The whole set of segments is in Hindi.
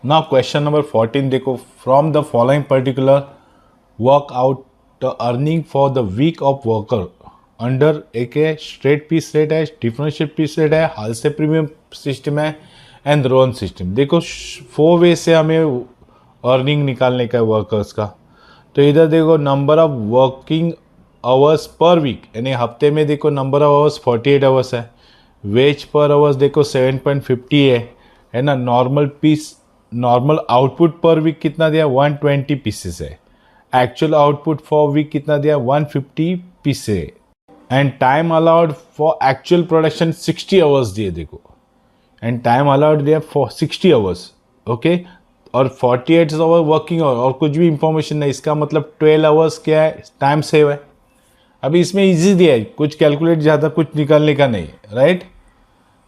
नाउ क्वेश्चन नंबर 14 देखो, from the following particular work out the earning for the week of worker under एक है स्ट्रेट पीस रेट है, डिफरेंशियल पीस रेट है, हालसे प्रीमियम सिस्टम है एंड रोन सिस्टम। देखो 4 वे से हमें अर्निंग निकालने का है वर्कर्स का। तो इधर देखो number of working hours per week, यानी हफ्ते में देखो नंबर ऑफ आवर्स 48 आवर्स है। वेज पर आवर्स देखो 7.50 है ना। नॉर्मल आउटपुट पर वीक कितना दिया, 120 पीसेस है। एक्चुअल आउटपुट फॉर वीक कितना दिया, 150 पीसेस है। And time allowed for actual production 60 hours दिए देखो, एंड टाइम अलाउड दिया फॉर 60 आवर्स, ओके। और 48 आवर वर्किंग आवर और कुछ भी इंफॉर्मेशन नहीं, इसका मतलब 12 आवर्स क्या है, टाइम सेव है। अभी इसमें इजी दिया है, कुछ कैलकुलेट ज़्यादा कुछ निकालने का नहीं, right.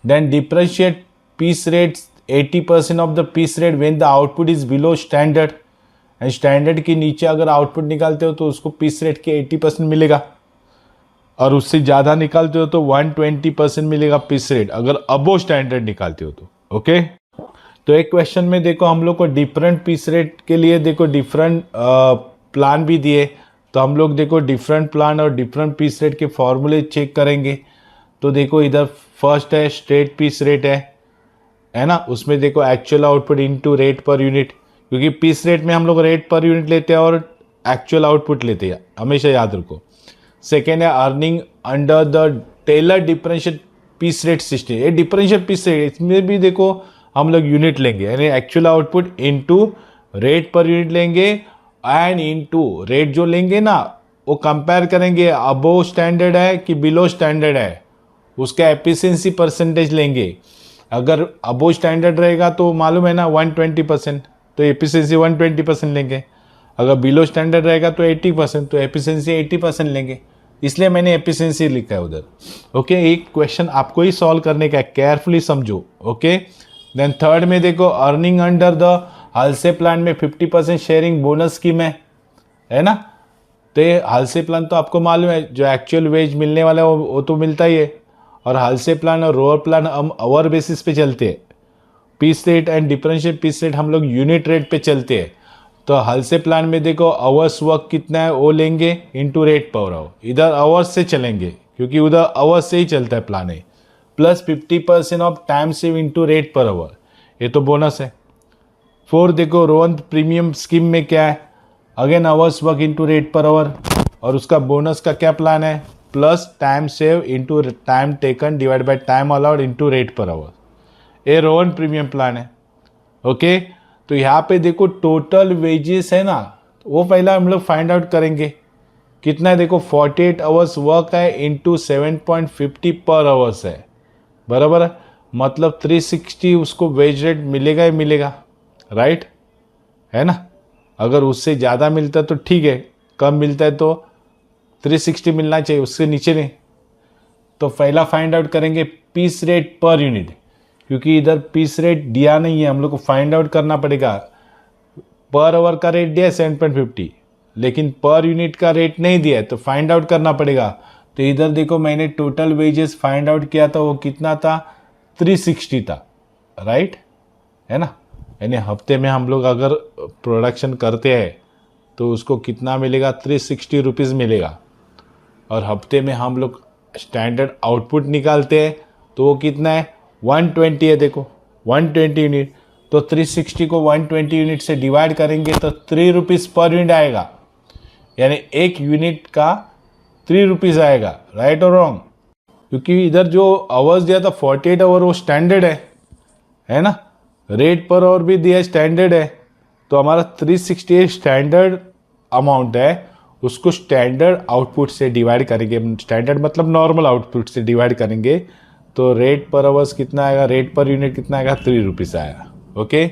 Then differentiate piece rates 80% of the piece rate when the output is below standard, and standard के नीचे अगर आउटपुट निकालते हो तो उसको पीस रेट के 80% मिलेगा, और उससे ज़्यादा निकालते हो तो 120% मिलेगा पीस रेट, अगर अबो स्टैंडर्ड निकालते हो तो, ओके। तो एक क्वेश्चन में देखो हम लोग को डिफरेंट पीस रेट के लिए देखो डिफरेंट प्लान भी दिए, तो हम लोग देखो डिफरेंट प्लान और डिफरेंट पीस रेट के फॉर्मूले चेक करेंगे। तो देखो इधर फर्स्ट है स्ट्रेट पीस रेट है ना। उसमें देखो actual output into rate per unit, क्योंकि पीस रेट में हम लोग रेट पर यूनिट लेते हैं और एक्चुअल आउटपुट लेते हैं, हमेशा याद रखो। सेकेंड है earning under the Taylor differential piece rate system. ये डिफरेंशियल पीस रेट, इसमें भी देखो हम लोग यूनिट लेंगे, यानी actual output into rate per unit लेंगे, एंड इनटू रेट जो लेंगे ना वो कंपेयर करेंगे अबोव स्टैंडर्ड है कि बिलो स्टैंडर्ड है, उसका एफिशिएंसी परसेंटेज लेंगे। अगर अबोव स्टैंडर्ड रहेगा तो मालूम है ना 120%, तो एफिशिएंसी 120% लेंगे। अगर बिलो स्टैंडर्ड रहेगा तो 80%, तो एफिशिएंसी 80% लेंगे, इसलिए मैंने एफिशिएंसी लिखा है उधर, ओके। एक क्वेश्चन आपको ही सॉल्व करने का है, केयरफुली समझो, ओके। देन थर्ड में देखो अर्निंग अंडर द हालसे प्लान में 50% शेयरिंग बोनस स्कीम है ना। तो ये हालसे प्लान तो आपको मालूम है, जो एक्चुअल वेज मिलने वाला है वो तो मिलता ही है, और हालसे प्लान और रोअर प्लान हम आवर बेसिस पे चलते हैं। Piece rate and differential piece rate हम लोग यूनिट रेट पे चलते हैं। तो हालसे प्लान में देखो आवर्स वर्क कितना है वो लेंगे इनटू रेट पर आवर, इधर आवर्स से चलेंगे क्योंकि उधर आवर्स से ही चलता है प्लान है, plus 50% of time save into rate per hour, ये तो बोनस है। फोर देखो रोहन प्रीमियम स्कीम में क्या है, again hours work into rate per hour, और उसका बोनस का क्या प्लान है, plus time save into time taken divide by time allowed into rate per hour, ये रोहन प्रीमियम प्लान है, ओके। तो यहाँ पे देखो टोटल वेजेस है ना, वो पहला हम लोग फाइंड आउट करेंगे कितना है। देखो 48 आवर्स वर्क है इंटू 7.50 पर आवर्स है, बराबर है, मतलब 360 उसको वेज रेट मिलेगा ही मिलेगा, राइट है ना। अगर उससे ज़्यादा मिलता है तो ठीक है, कम मिलता है तो 360 मिलना चाहिए, उससे नीचे नहीं। तो पहला फाइंड आउट करेंगे पीस रेट पर यूनिट, क्योंकि इधर पीस रेट दिया नहीं है, हम लोग को फाइंड आउट करना पड़ेगा। पर आवर का रेट दिया है 7.50, लेकिन पर यूनिट का रेट नहीं दिया है, तो फाइंड आउट करना पड़ेगा। तो इधर देखो मैंने टोटल वेजेस फाइंड आउट किया था, वो कितना था, 360 था, राइट है ना। यानी हफ्ते में हम लोग अगर प्रोडक्शन करते हैं तो उसको कितना मिलेगा, 360 रुपीज़ मिलेगा। और हफ्ते में हम लोग स्टैंडर्ड आउटपुट निकालते हैं तो वो कितना है, 120 है। देखो 120 यूनिट, तो 360 को 120 यूनिट से डिवाइड करेंगे तो 3 रुपीज़ पर यूनिट आएगा, यानी एक यूनिट का 3 रुपीज़ आएगा, राइट और रॉन्ग। क्योंकि इधर जो आवर्स दिया था 48 आवर वो स्टैंडर्ड है ना, रेट पर आवर भी दिया स्टैंडर्ड है, तो हमारा 360 स्टैंडर्ड अमाउंट है, उसको स्टैंडर्ड आउटपुट से डिवाइड करेंगे, स्टैंडर्ड मतलब नॉर्मल आउटपुट से डिवाइड करेंगे, तो रेट पर आवर्स कितना आएगा, रेट पर यूनिट कितना आएगा, 3 रुपीज़ आएगा, ओके।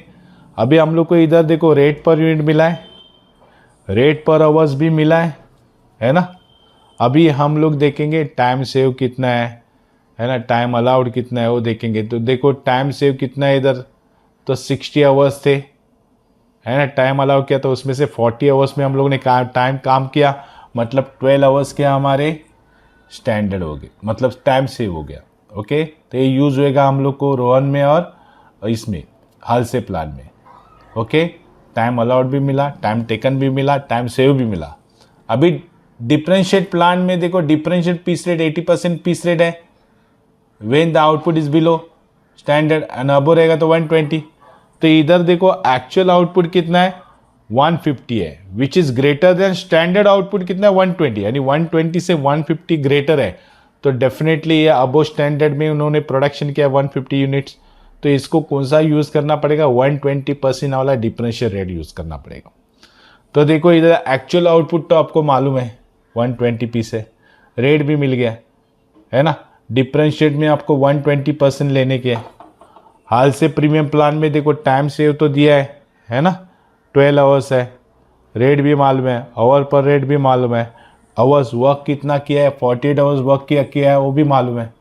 अभी हम लोग को इधर देखो रेट पर यूनिट मिला है, रेट पर आवर्स भी मिला है ना। अभी हम लोग देखेंगे टाइम सेव कितना है ना, टाइम अलाउड कितना है वो देखेंगे। तो देखो टाइम सेव कितना है इधर, तो 60 आवर्स थे, है ना। टाइम अलाउ किया तो उसमें से 40 आवर्स में हम लोग ने टाइम काम किया, मतलब 12 आवर्स के हमारे स्टैंडर्ड हो गए, मतलब टाइम सेव हो गया, ओके। तो ये यूज़ होएगा हम लोग को रोहन में और इसमें हालसे प्लान में। ओके, टाइम अलाउड भी मिला, टाइम टेकन भी मिला, टाइम सेव भी मिला। अभी डिफरेंशिएट प्लान में देखो, differentiate piece rate 80% piece rate है when the output is below standard and above रहेगा तो 120। तो इधर देखो एक्चुअल आउटपुट कितना है 150 है, which is greater than standard output कितना है 120, यानी 120 से 150 ग्रेटर है। तो डेफिनेटली ये अबो स्टैंडर्ड में उन्होंने प्रोडक्शन किया 150 यूनिट्स। तो इसको कौन सा यूज करना पड़ेगा, 120% वाला डिफरेंशियल रेट यूज करना पड़ेगा। तो देखो इधर एक्चुअल आउटपुट तो आपको मालूम है 120 पीस है, रेट भी मिल गया है ना। डिफरेंशिएट में आपको 120% लेने के है। हाल से प्रीमियम प्लान में देखो टाइम सेव तो दिया है ना, 12 आवर्स है, रेट भी मालूम है, आवर पर रेट भी मालूम है, आवर्स वर्क कितना किया है 48 आवर्स वर्क किया है वो भी मालूम है।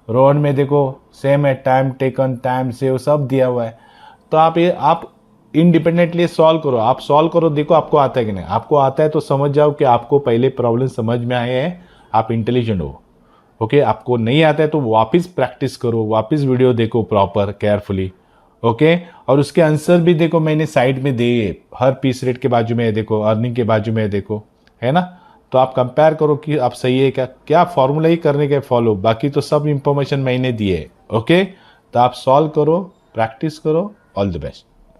रोड में देखो सेम है, टाइम टेकन, टाइम सेव सब दिया हुआ है। तो आप इंडिपेंडेंटली सॉल्व करो, आप सॉल्व करो, देखो आपको आता है कि नहीं। आपको आता है तो समझ जाओ कि आपको पहले प्रॉब्लम समझ में आए हैं, आप इंटेलिजेंट हो। ओके, आपको नहीं आता है तो वापस प्रैक्टिस करो, वापस वीडियो देखो प्रॉपर केयरफुली। ओके, और उसके आंसर भी देखो मैंने साइड में दिए, हर पीस रेट के बाजू में है देखो, अर्निंग के बाजू में है देखो, है ना। तो आप कंपेयर करो कि आप सही है क्या, क्या फॉर्मूला ही करने के फॉलो, बाकी तो सब इंफॉर्मेशन मैंने दिए है। ओके, तो आप सॉल्व करो, प्रैक्टिस करो, ऑल द बेस्ट।